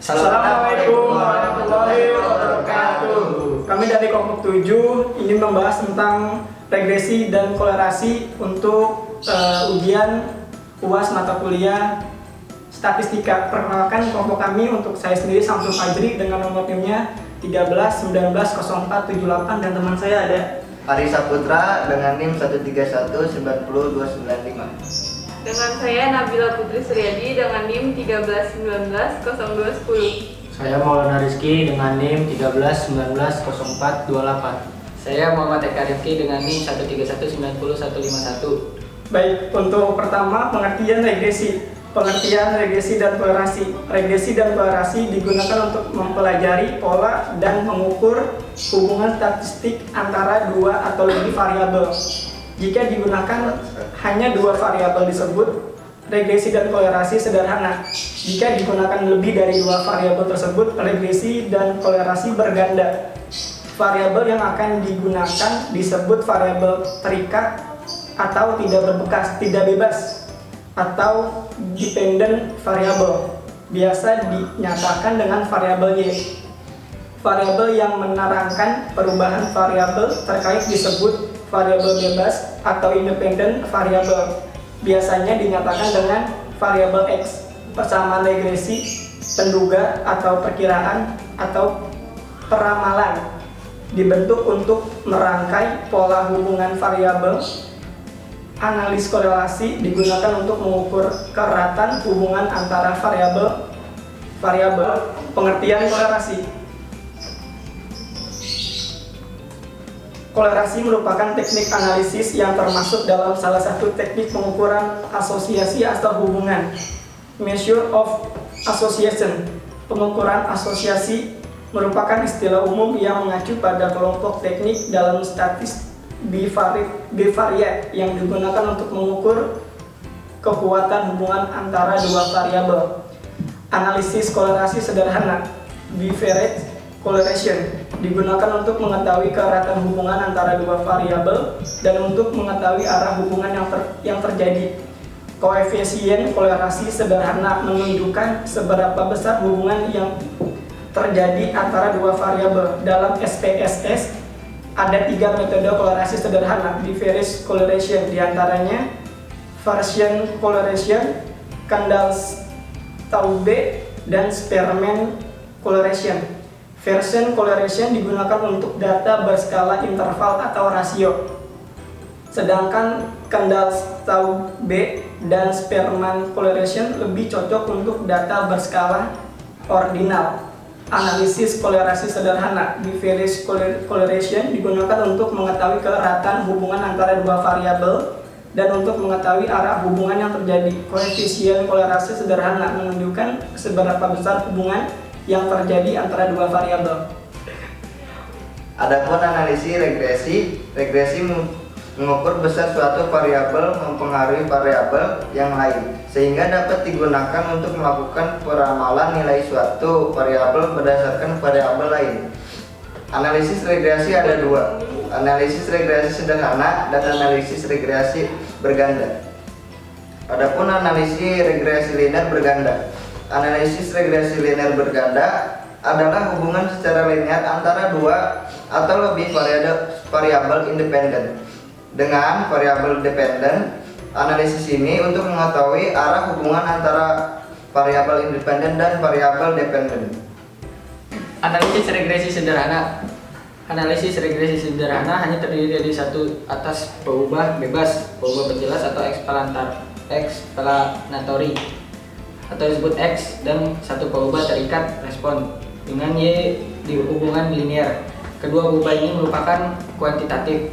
Assalamualaikum warahmatullahi wabarakatuh. Kami dari kelompok 7 ingin membahas tentang regresi dan kolerasi untuk ujian UAS mata kuliah statistika. Perkenalkan kelompok kami, untuk saya sendiri Samsul Fajri dengan nomor timnya 13190478, dan teman saya ada Ari Saputra dengan NIM 131900295. Dengan saya Nabila Putri Suryadi dengan NIM 13190210. Saya Maulana Rizky dengan NIM 13190428. Saya Muhammad Eka Rifki dengan NIM 131900151. Baik, untuk pertama pengertian regresi. Pengertian regresi dan kolerasi. Regresi dan kolerasi digunakan untuk mempelajari pola dan mengukur hubungan statistik antara dua atau lebih variabel. Jika digunakan hanya dua variabel disebut regresi dan kolerasi sederhana. Jika digunakan lebih dari dua variabel tersebut, regresi dan kolerasi berganda. Variabel yang akan digunakan disebut variabel terikat atau tidak berbekas, tidak bebas, atau dependent variable. Biasa dinyatakan dengan variabel Y. Variabel yang menerangkan perubahan variabel terkait disebut variabel bebas atau independent variable. Biasanya dinyatakan dengan variabel X. Persamaan regresi, penduga atau perkiraan atau peramalan dibentuk untuk merangkai pola hubungan variabel. Analis korelasi digunakan untuk mengukur keratan hubungan antara variabel. Pengertian kolerasi. Kolerasi merupakan teknik analisis yang termasuk dalam salah satu teknik pengukuran asosiasi atau hubungan. Measure of association. Pengukuran asosiasi merupakan istilah umum yang mengacu pada kelompok teknik dalam statistik bivariat yang digunakan untuk mengukur kekuatan hubungan antara dua variabel. Analisis kolerasi sederhana, bivariate correlation, digunakan untuk mengetahui keratan hubungan antara dua variabel dan untuk mengetahui arah hubungan yang terjadi. Koefisien kolerasi sederhana menunjukkan seberapa besar hubungan yang terjadi antara dua variabel. Dalam SPSS ada 3 metode kolerasi sederhana, bivariate correlation, diantaranya Gaussian correlation, Kendall-Taube, dan Spearman correlation. Gaussian correlation digunakan untuk data berskala interval atau rasio, sedangkan Kendall-Taube dan Spearman correlation lebih cocok untuk data berskala ordinal. Analisis kolerasi sederhana, bivariate correlation, digunakan untuk mengetahui keratan hubungan antara dua variabel dan untuk mengetahui arah hubungan yang terjadi. Koefisien kolerasi sederhana menunjukkan seberapa besar hubungan yang terjadi antara dua variabel. Adapun analisis regresi mengukur besar suatu variabel mempengaruhi variabel yang lain, sehingga dapat digunakan untuk melakukan peramalan nilai suatu variabel berdasarkan variabel lain. Analisis regresi ada dua, analisis regresi sederhana dan analisis regresi berganda. Adapun analisis regresi linear berganda. Analisis regresi linear berganda adalah hubungan secara linear antara dua atau lebih variabel independen. Dengan variabel dependen, analisis ini untuk mengetahui arah hubungan antara variabel independen dan variabel dependen. Analisis regresi sederhana. Analisis regresi sederhana hanya terdiri dari satu atas peubah bebas, peubah berjelas atau explanatory atau disebut X, dan satu peubah terikat respon dengan Y di hubungan linear. Kedua peubah ini merupakan kuantitatif.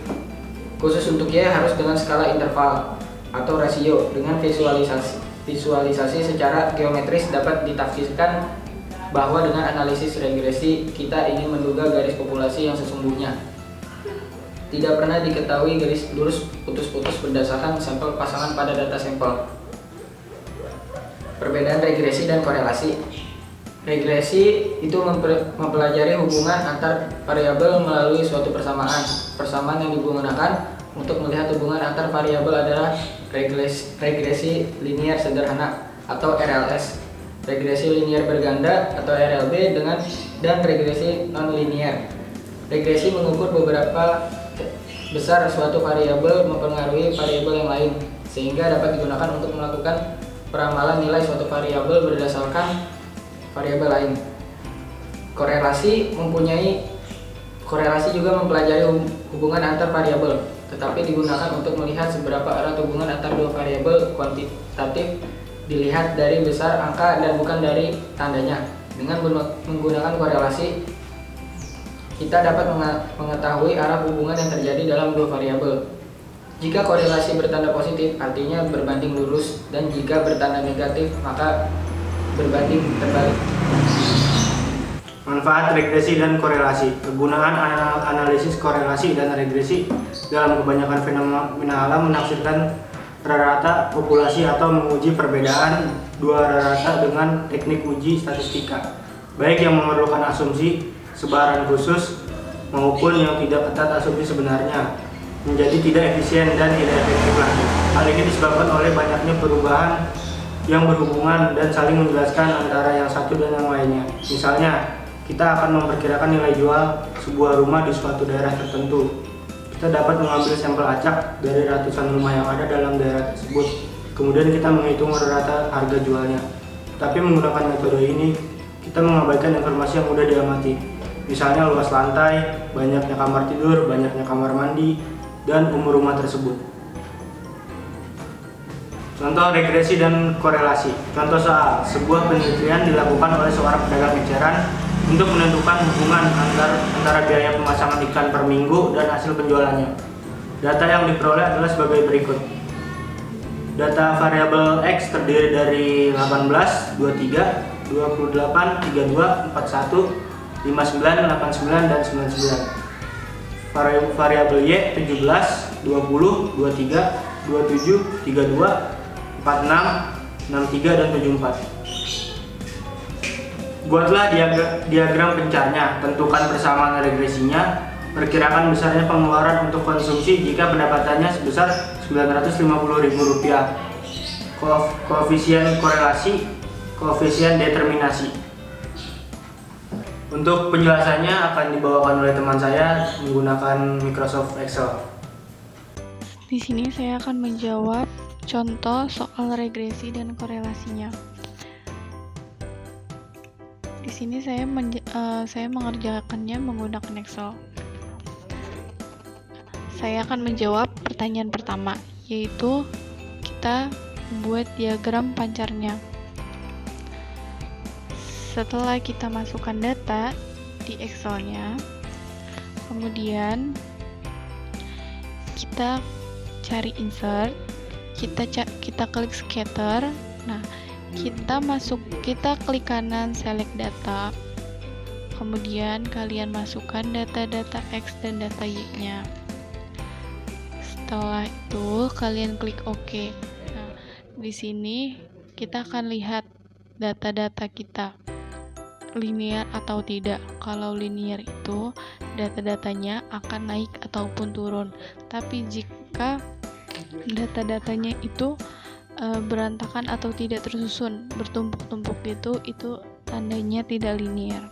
Khusus untuk Y harus dengan skala interval atau rasio. Dengan visualisasi secara geometris dapat ditafsirkan bahwa dengan analisis regresi kita ingin menduga garis populasi yang sesungguhnya. Tidak pernah diketahui garis lurus putus-putus berdasarkan sampel pasangan pada data sampel. Perbedaan regresi dan korelasi. Regresi itu mempelajari hubungan antar variabel melalui suatu persamaan. Persamaan yang digunakan untuk melihat hubungan antar variabel adalah regresi linear sederhana atau RLS. regresi linier berganda atau RLB dan regresi non-linier. Regresi mengukur beberapa besar suatu variabel mempengaruhi variabel yang lain, sehingga dapat digunakan untuk melakukan peramalan nilai suatu variabel berdasarkan variabel lain. Korelasi juga mempelajari hubungan antar variabel, tetapi digunakan untuk melihat seberapa erat hubungan antar dua variabel kuantitatif dilihat dari besar angka dan bukan dari tandanya. Dengan menggunakan korelasi, kita dapat mengetahui arah hubungan yang terjadi dalam dua variabel. Jika korelasi bertanda positif, artinya berbanding lurus, dan jika bertanda negatif, maka berbanding terbalik. Manfaat regresi dan korelasi. Kegunaan analisis korelasi dan regresi dalam kebanyakan fenomena alam menafsirkan rata-rata populasi atau menguji perbedaan dua rata-rata dengan teknik uji statistika, baik yang memerlukan asumsi sebaran khusus maupun yang tidak ketat asumsi sebenarnya, menjadi tidak efisien dan tidak efektif lagi. Hal ini disebabkan oleh banyaknya perubahan yang berhubungan dan saling menjelaskan antara yang satu dan yang lainnya. Misalnya, kita akan memperkirakan nilai jual sebuah rumah di suatu daerah tertentu. Kita dapat mengambil sampel acak dari ratusan rumah yang ada dalam daerah tersebut. Kemudian kita menghitung rata harga jualnya. Tapi menggunakan metode ini, kita mengabaikan informasi yang mudah diamati. Misalnya luas lantai, banyaknya kamar tidur, banyaknya kamar mandi, dan umur rumah tersebut. Contoh regresi dan korelasi. Contoh soal, sebuah penelitian dilakukan oleh seorang pedagang eceran untuk menentukan hubungan antara biaya pemasangan iklan per minggu dan hasil penjualannya. Data yang diperoleh adalah sebagai berikut. Data variabel X terdiri dari 18, 23, 28, 32, 41, 59, 89, dan 99. Variabel Y 17, 20, 23, 27, 32, 46, 63, dan 74. Buatlah diagram pencarnya, tentukan persamaan regresinya, perkirakan besarnya pengeluaran untuk konsumsi jika pendapatannya sebesar Rp950.000, koefisien korelasi, koefisien determinasi. Untuk penjelasannya akan dibawakan oleh teman saya menggunakan Microsoft Excel. Di sini saya akan menjawab contoh soal regresi dan korelasinya. Di sini saya mengerjakannya menggunakan Excel. Saya akan menjawab pertanyaan pertama, yaitu kita membuat diagram pancarnya. Setelah kita masukkan data di Excel-nya, kemudian kita cari insert, kita klik scatter. Nah, kita klik kanan select data, kemudian kalian masukkan data-data X dan data Y-nya. Setelah itu kalian klik OK. Nah, di sini kita akan lihat data-data kita linear atau tidak. Kalau linear itu data-datanya akan naik ataupun turun. Tapi jika data-datanya itu berantakan atau tidak tersusun, bertumpuk-tumpuk gitu, itu tandanya tidak linear.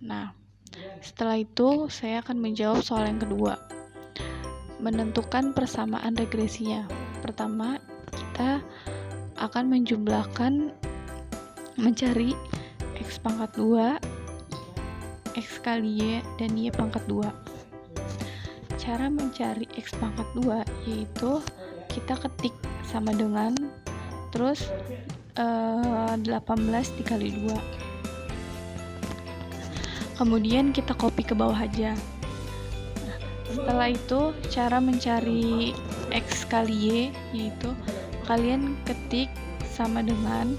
Nah, setelah itu saya akan menjawab soal yang kedua. Menentukan persamaan regresinya. Pertama, kita akan mencari X pangkat 2, X kali Y, dan Y pangkat 2. Cara mencari X pangkat 2 yaitu kita ketik sama dengan terus 18 dikali 2. Kemudian kita copy ke bawah aja. Nah, setelah itu cara mencari X kali Y yaitu kalian ketik sama dengan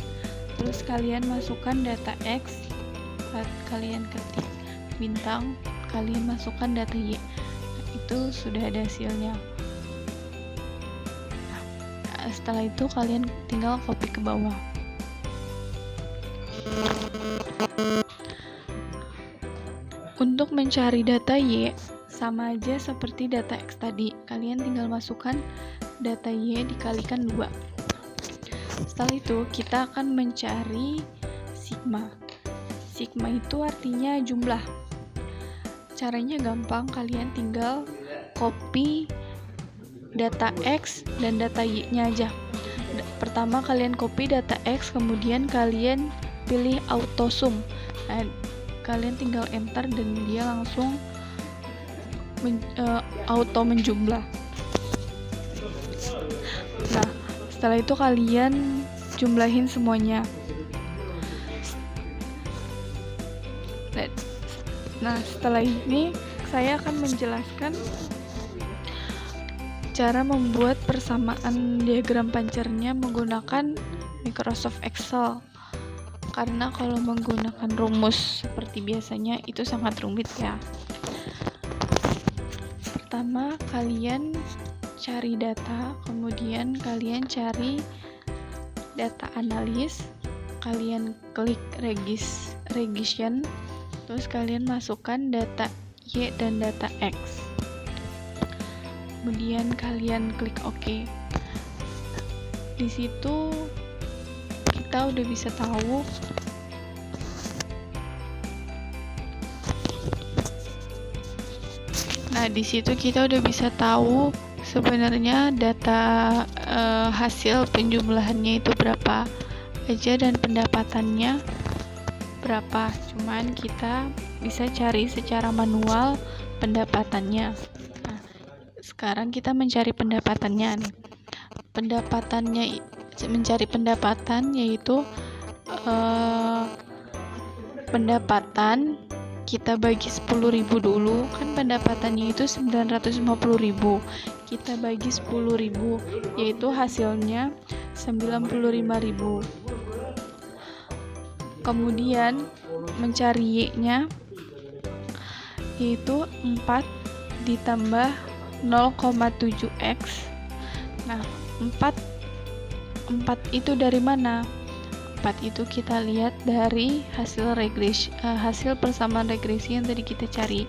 terus kalian masukkan data X, kalian ketik bintang, kalian masukkan data Y. Nah, itu sudah ada hasilnya. Nah, setelah itu kalian tinggal copy ke bawah. Untuk mencari data Y, sama aja seperti data X tadi. Kalian tinggal masukkan data Y dikalikan 2. Setelah itu, kita akan mencari sigma. Sigma itu artinya jumlah. Caranya gampang, kalian tinggal copy data X dan data Y-nya aja. Pertama, kalian copy data X, kemudian kalian pilih auto sum. Nah, kalian tinggal enter dan dia langsung auto menjumlah. Nah, setelah itu kalian jumlahin semuanya. Nah, setelah ini saya akan menjelaskan cara membuat persamaan diagram pancernya menggunakan Microsoft Excel. Karena kalau menggunakan rumus seperti biasanya itu sangat rumit ya. Pertama, kalian cari data, kemudian kalian cari data analis, kalian klik regression, terus kalian masukkan data Y dan data X. Kemudian kalian klik OK. Di situ kita udah bisa tahu sebenarnya data hasil penjumlahannya itu berapa aja dan pendapatannya berapa. Cuman kita bisa cari secara manual pendapatannya. Nah, sekarang kita mencari pendapatannya nih. Mencari pendapatan yaitu pendapatan kita bagi 10.000 dulu, kan pendapatannya itu 950.000, kita bagi 10.000 yaitu hasilnya 95.000. Kemudian mencari Y-nya yaitu 4 ditambah 0,7x. Nah, 4 itu dari mana? 4 itu kita lihat dari hasil persamaan regresi yang tadi kita cari.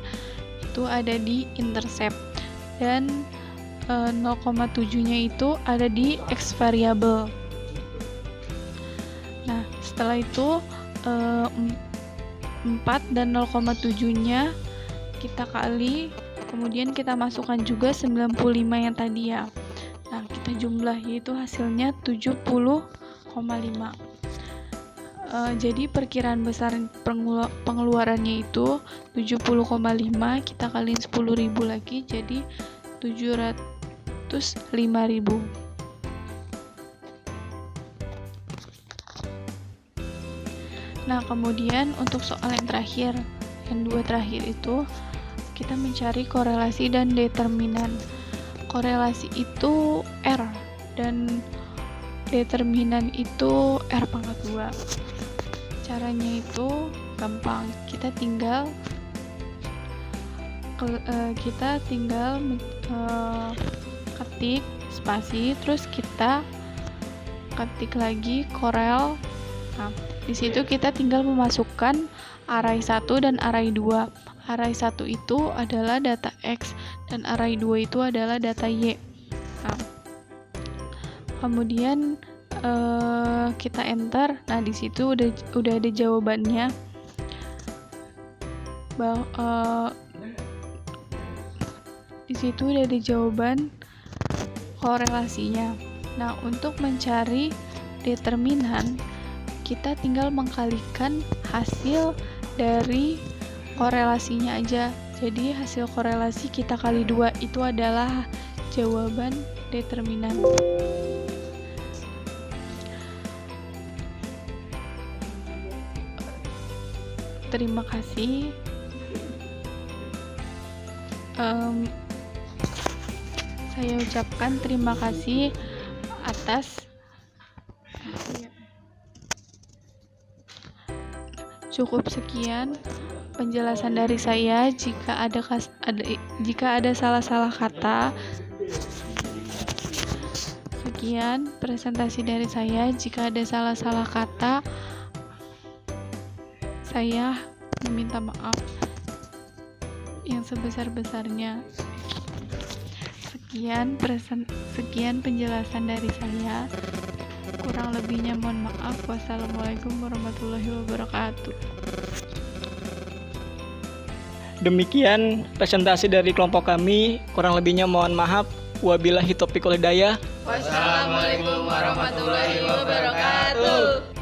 Itu ada di intercept. Dan 0,7-nya itu ada di X variable. Nah, setelah itu 4 dan 0,7-nya kita kali, kemudian kita masukkan juga 95 yang tadi ya. Nah, kita jumlah yaitu hasilnya 70,5. Jadi perkiraan besar pengeluarannya itu 70,5, kita kaliin 10.000 lagi jadi 705.000. Nah, kemudian untuk soal yang terakhir, yang dua terakhir itu kita mencari korelasi dan determinan. Korelasi itu R dan determinan itu R pangkat 2. Caranya itu gampang, kita tinggal ketik spasi, terus kita ketik lagi korel. Nah, di situ kita tinggal memasukkan array 1 dan array 2. Array 1 itu adalah data X dan array 2 itu adalah data Y. Nah, kemudian kita enter. Nah, di situ udah ada jawabannya. Di situ udah ada jawaban korelasinya. Nah, untuk mencari determinan, kita tinggal mengkalikan hasil dari korelasinya aja. Jadi hasil korelasi kita kali 2 itu adalah jawaban determinan. Terima kasih. Saya ucapkan terima kasih atas cukup sekian penjelasan dari saya. Jika ada salah-salah kata, sekian presentasi dari saya. Jika ada salah-salah kata, saya meminta maaf yang sebesar-besarnya. Sekian penjelasan dari saya. Kurang lebihnya mohon maaf. Wassalamualaikum warahmatullahi wabarakatuh. Demikian presentasi dari kelompok kami. Kurang lebihnya mohon maaf. Wabillahi taufiq wal hidayah. Wassalamualaikum warahmatullahi wabarakatuh.